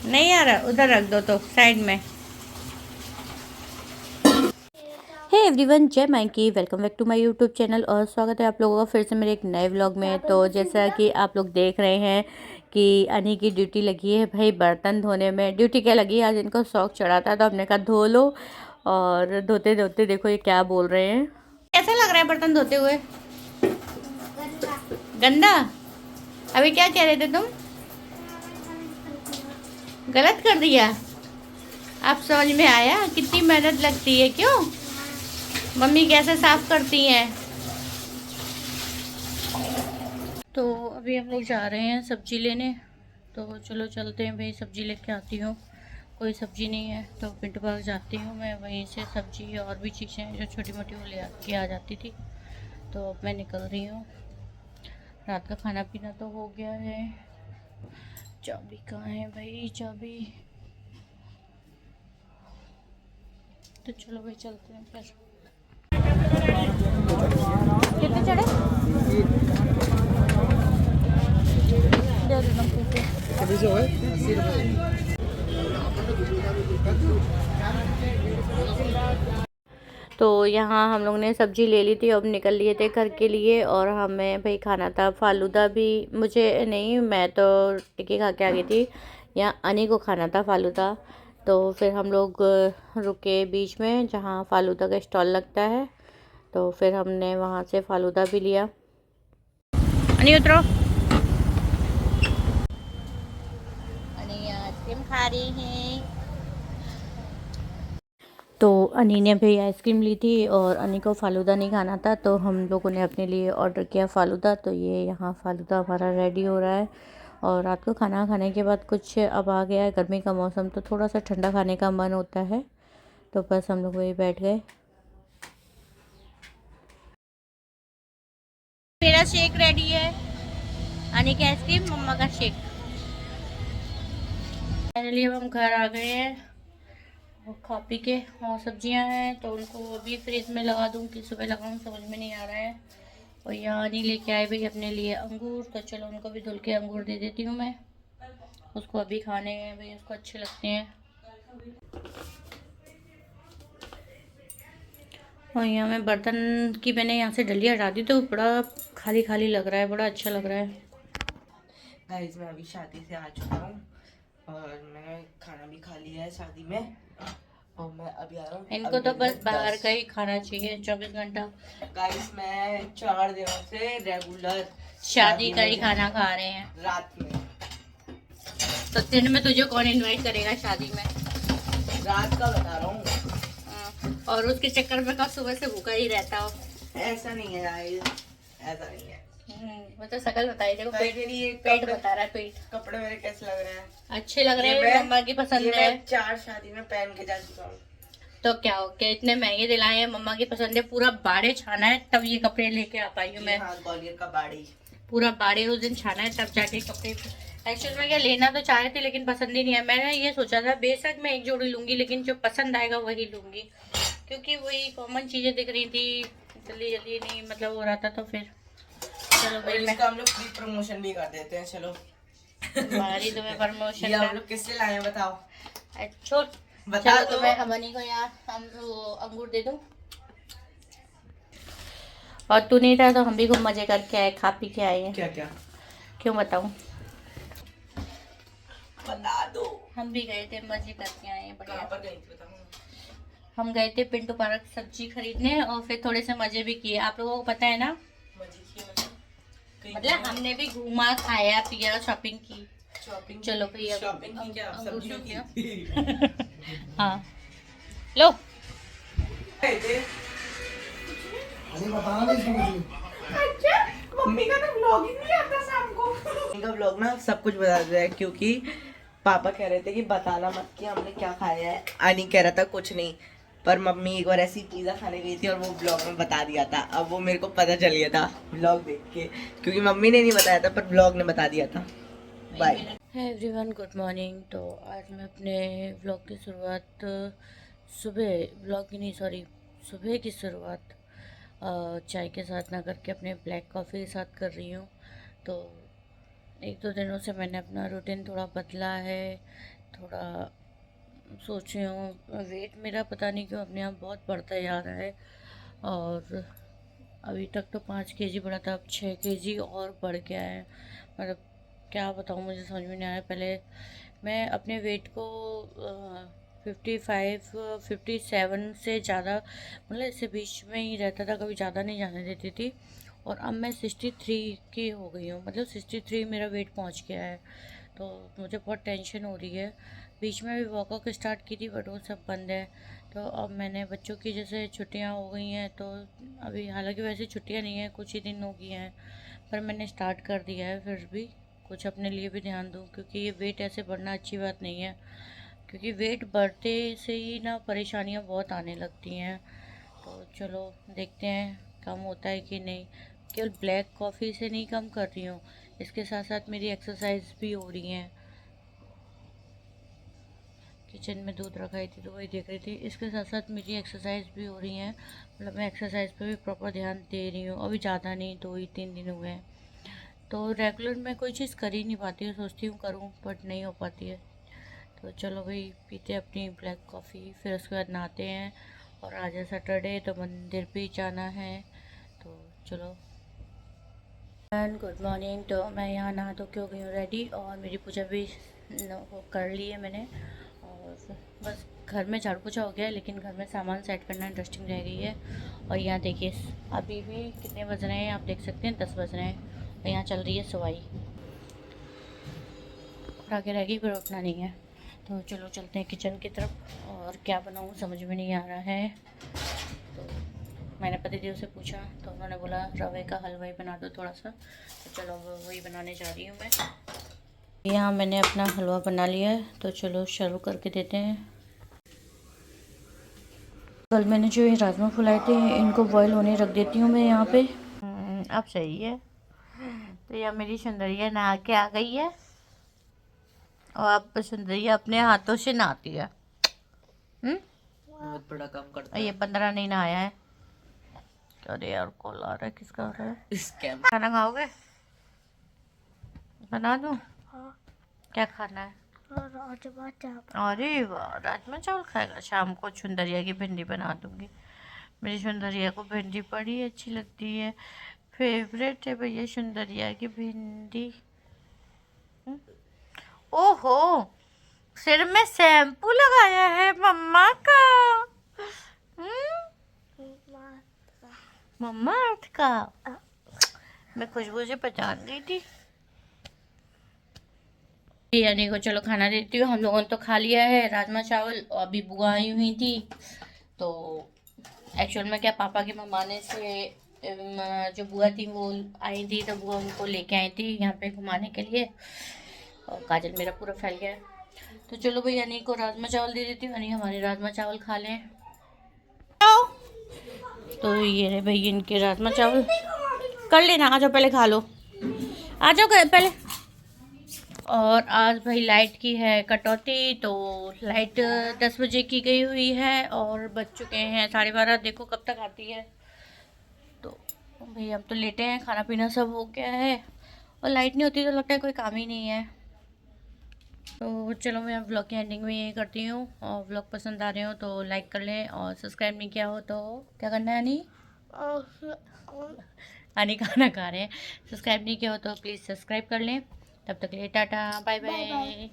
नहीं आ रहा, उधर रख दो तो साइड में। हे एवरीवन, जय मायके, welcome back to my YouTube channel और स्वागत है आप लोगों का फिर से मेरे एक नए व्लॉग में। तो जैसा कि आप लोग देख रहे हैं कि अनी की ड्यूटी लगी है भाई बर्तन धोने में। ड्यूटी क्या लगी, आज इनको शौक चढ़ा था तो हमने कहा धो लो। और धोते धोते देखो ये क्या बोल रहे हैं। कैसा लग रहा है बर्तन धोते हुए? गंदा। अभी क्या कह रहे थे तुम? गलत कर दिया? आप समझ में आया कितनी मेहनत लगती है? क्यों मम्मी कैसे साफ करती हैं। तो अभी हम लोग जा रहे हैं सब्जी लेने। तो चलो चलते हैं भाई, सब्जी लेके आती हूँ। कोई सब्जी नहीं है तो पिंटू पार्क जाती हूँ मैं, वहीं से सब्जी और भी चीज़ें हैं जो छोटी मोटी वो ले के आ जाती थी। तो अब मैं निकल रही हूँ। रात का खाना पीना तो हो गया है। चाबी कहाँ है भाई, चाबी? तो चलो भाई चलते हैं फिर। कितने चढ़े? दे देना तो यहाँ हम लोग ने सब्जी ले ली थी, अब निकल लिए थे घर के लिए। और हमें भाई खाना था फालूदा भी। मुझे नहीं, मैं तो टिक्की खा के आ गई थी। यहाँ अनी को खाना था फालूदा। तो फिर हम लोग रुके बीच में जहाँ फालूदा का स्टॉल लगता है। तो फिर हमने वहाँ से फालूदा भी लिया। अनी उतरो। अनी आइसक्रीम खा रही है। तो अनी ने भी आइसक्रीम ली थी और अनी को फ़ालूदा नहीं खाना था तो हम लोगों ने अपने लिए ऑर्डर किया फ़ालूदा। तो ये यहाँ फ़ालूदा हमारा रेडी हो रहा है। और रात को खाना खाने के बाद कुछ अब आ गया है गर्मी का मौसम तो थोड़ा सा ठंडा खाने का मन होता है। तो बस हम लोग वही बैठ गए। मेरा शेक रेडी है, अनी की आइसक्रीम, मम्मा का शेक। फाइनली अब हम घर आ गए हैं और खा पी के। और सब्जियां हैं तो उनको अभी फ्रिज में लगा दूं कि सुबह लगाऊं, समझ में नहीं आ रहा है। और यहाँ नहीं लेके आए भाई अपने लिए अंगूर, तो चलो उनको भी धुल के अंगूर दे देती हूँ मैं। उसको अभी खाने हैं भाई, उसको अच्छे लगते हैं। और यहाँ मैं बर्तन की मैंने यहाँ से डलिया हटा दी तो बड़ा खाली खाली लग रहा है, बड़ा अच्छा लग रहा है। गाइस मैं अभी शादी से आ चुका हूँ और मैंने खाना भी खा लिया है शादी में। और मैं अभी आ रहा हूँ। इनको तो बस बाहर का ही खाना चाहिए 24 घंटा। गाइस मैं 4 दिनों से रेगुलर शादी का ही खाना खा रहे हैं रात में। तो दिन में तुझे कौन इनवाइट करेगा शादी में? रात का बता रहा हूँ। और उसके चक्कर में कब सुबह से भूखा ही रहता हो। ऐसा नहीं है गाइस, ऐसा नहीं है। वो तो शकल बताई, देखो पेट बता रहा है। पेट कपड़े मेरे कैसे लग रहे हैं? अच्छे लग रहे हैं, मम्मा की पसंद है। 4 शादी में पहन के जा चुका हूँ। तो क्या हो गया, इतने महंगे दिलाए हैं, मम्मा की पसंद है। पूरा बाड़े छाना है तब ये कपड़े लेके आ पाई हूँ मैं। हाँ, ग्वालियर का बाड़ी। पूरा बाड़े उस दिन छाना है तब जाके कपड़े। एक्चुअल में क्या लेना तो चाह रही थी लेकिन पसंद ही नहीं है। मैंने ये सोचा था बेशक मैं एक जोड़ी लूंगी लेकिन जो पसंद आएगा वही लूंगी, क्योंकि वही कॉमन चीजें दिख रही थी, जल्दी जल्दी नहीं मतलब हो रहा था। तो फिर चलो भाई, मैं इसका हम लोग फ्री प्रमोशन भी कर देते हैं। चलो हमारी तुम्हें प्रमोशन ये हम लोग किससे लाए हैं बताओ? छोट बता चलो दो। तो मैं अमनी को यहाँ अंगूर दे दूँ। और तू नहीं था तो हम भी खूब मजे करके आए, खा पी के आए हैं। क्या क्या? क्यों बताऊँ? बता दो। हम भी गए थे, मजे करके आए हैं बढ़िया। कहाँ पर गई थी बताओ? हम गए थे पिंटू पार्क सब्जी खरीदने और फिर थोड़े से मजे भी किए। आप लोगों को पता है ना, मजे किए मतलब हमने भी घूमा, खाया पिया, शॉपिंग की। शॉपिंग। चलो भैया शॉपिंग की क्या? सब्जियों की। हाँ लो। अच्छा, मम्मी का ना व्लॉग ही नहीं आता शाम को। मम्मी का व्लॉग ना सब कुछ बता दिया है क्योंकि पापा कह रहे थे कि बताना मत कि हमने क्या खाया है। अनी कह रहा था कुछ नहीं, पर मम्मी एक बार ऐसी पिज़्ज़ा खाने गई थी और वो ब्लॉग में बता दिया था। अब वो मेरे को पता चल गया था ब्लॉग देख के, क्योंकि मम्मी ने नहीं बताया था पर ब्लॉग ने बता दिया था। बाय। है एवरीवन, गुड मॉर्निंग। तो आज मैं अपने व्लॉग की शुरुआत सुबह, व्लॉग की नहीं सॉरी, सुबह की शुरुआत चाय के साथ ना करके अपने ब्लैक कॉफ़ी के साथ कर रही हूँ। तो एक दो दिनों से मैंने अपना रूटीन थोड़ा बदला है। थोड़ा सोच रही हूँ। वेट मेरा पता नहीं क्यों अपने आप बहुत बढ़ता जा रहा है, और अभी तक तो 5 केजी बढ़ा था, अब 6 केजी और बढ़ गया है। मतलब क्या बताऊँ, मुझे समझ में नहीं आ रहा। पहले मैं अपने वेट को 55 57 से ज़्यादा, मतलब इससे बीच में ही रहता था, कभी ज़्यादा नहीं जाने देती थी। और अब मैं 63 की हो गई हूँ, मतलब 63 मेरा वेट पहुँच गया है। तो मुझे बहुत टेंशन हो रही है। बीच में भी वर्कआउट स्टार्ट की थी, बट वो सब बंद है। तो अब मैंने बच्चों की जैसे छुट्टियां हो गई हैं, तो अभी हालांकि वैसे छुट्टियां नहीं हैं, कुछ ही दिन हो गई हैं, पर मैंने स्टार्ट कर दिया है। फिर भी कुछ अपने लिए भी ध्यान दूँ, क्योंकि ये वेट ऐसे बढ़ना अच्छी बात नहीं है। क्योंकि वेट बढ़ते से ही ना परेशानियां बहुत आने लगती हैं। तो चलो देखते हैं कम होता है कि नहीं। केवल ब्लैक कॉफ़ी से नहीं कम कर रही हूँ, इसके साथ साथ मेरी एक्सरसाइज भी हो रही हैं। किचन में दूध रखाई थी तो वही देख रही थी। इसके साथ साथ मेरी एक्सरसाइज भी हो रही हैं, मतलब मैं एक्सरसाइज पे भी प्रॉपर ध्यान दे रही हूँ। अभी ज़्यादा नहीं, 2 ही 3 दिन हुए हैं। तो रेगुलर मैं कोई चीज़ कर ही नहीं पाती हूँ, सोचती हूँ करूँ बट नहीं हो पाती है। तो चलो भाई, पीते अपनी ब्लैक कॉफ़ी, फिर उसके बाद नहाते हैं। और आज है सैटरडे, तो मंदिर भी जाना है। तो चलो। Good morning. तो मैं यहाँ नहा धो के हो गई हूँ रेडी, और मेरी पूजा भी कर ली है मैंने। और बस घर में झाड़ू पोछा हो गया है, लेकिन घर में सामान सेट करना डस्टिंग रह गई है। और यहाँ देखिए अभी भी कितने बज रहे हैं, आप देख सकते हैं 10 बज रहे हैं, और यहाँ चल रही है सवाई। आगे रह गई, फिर उठना नहीं है। तो चलो चलते हैं किचन की तरफ, और क्या बनाऊँ समझ में नहीं आ रहा है। तो मैंने पतिदेव से पूछा, तो उन्होंने बोला रवे का हलवा ही बना दो थोड़ा सा। तो चलो वही बनाने जा रही हूँ मैं। यहाँ मैंने अपना हलवा बना लिया है, तो चलो शुरू करके देते हैं। कल मैंने जो ये राजमा फुलाए थे, इनको बॉईल होने रख देती हूँ मैं यहाँ पे। अब सही है। तो यह मेरी सुंदरिया नहा के आ गई है, और अब सुंदरिया अपने हाथों से नहाती है। बहुत बड़ा काम करता ये है। 15 नहीं नहाया है। अरे यार कॉल आ रहा है, किसका आ रहा है? स्कैम। खाना खाओगे? बना दूँ? हाँ, क्या खाना है? राजमा चावल। अरे वाह, राजमा चावल खाएगा। शाम को सुंदरिया की भिंडी बना दूंगी। मेरी सुंदरिया को भिंडी बड़ी अच्छी लगती है, फेवरेट है भैया सुंदरिया की भिंडी। ओहो, सिर में शैम्पू लगाया है मम्मा का। मम्मा अर्थ का। मैं खुशबू से पहचान गई थी। यानी को चलो खाना देती हूँ। हम लोगों ने तो खा लिया है राजमा चावल, और अभी बुआ आई हुई थी। तो एक्चुअल में क्या, पापा के ममाने से जो बुआ थी वो आई थी, तो बुआ उनको लेके आई थी यहाँ पे घुमाने के लिए। और काजल मेरा पूरा फैल गया है। तो चलो भाई यानी को राजमा चावल दे देती हूँ, यानी हमारे राजमा चावल खा लें। तो ये रहे भाई इनके राजमा चावल, कर लेना। आ जाओ पहले खा लो, आ जाओ पहले। और आज भाई लाइट की है कटौती, तो लाइट 10 बजे की गई हुई है, और बज चुके हैं 12:30। देखो कब तक आती है। तो भाई हम तो लेटे हैं, खाना पीना सब हो गया है, और लाइट नहीं होती तो लगता है कोई काम ही नहीं है। तो चलो मैं ब्लॉग की एंडिंग में यही करती हूँ, और ब्लॉग पसंद आ रहे हो तो लाइक कर लें, और सब्सक्राइब नहीं किया हो तो क्या करना है अनी? अनी खाना खा रहे हैं। सब्सक्राइब नहीं किया हो तो प्लीज़ सब्सक्राइब कर लें। तब तक के लिए टाटा बाय बाय।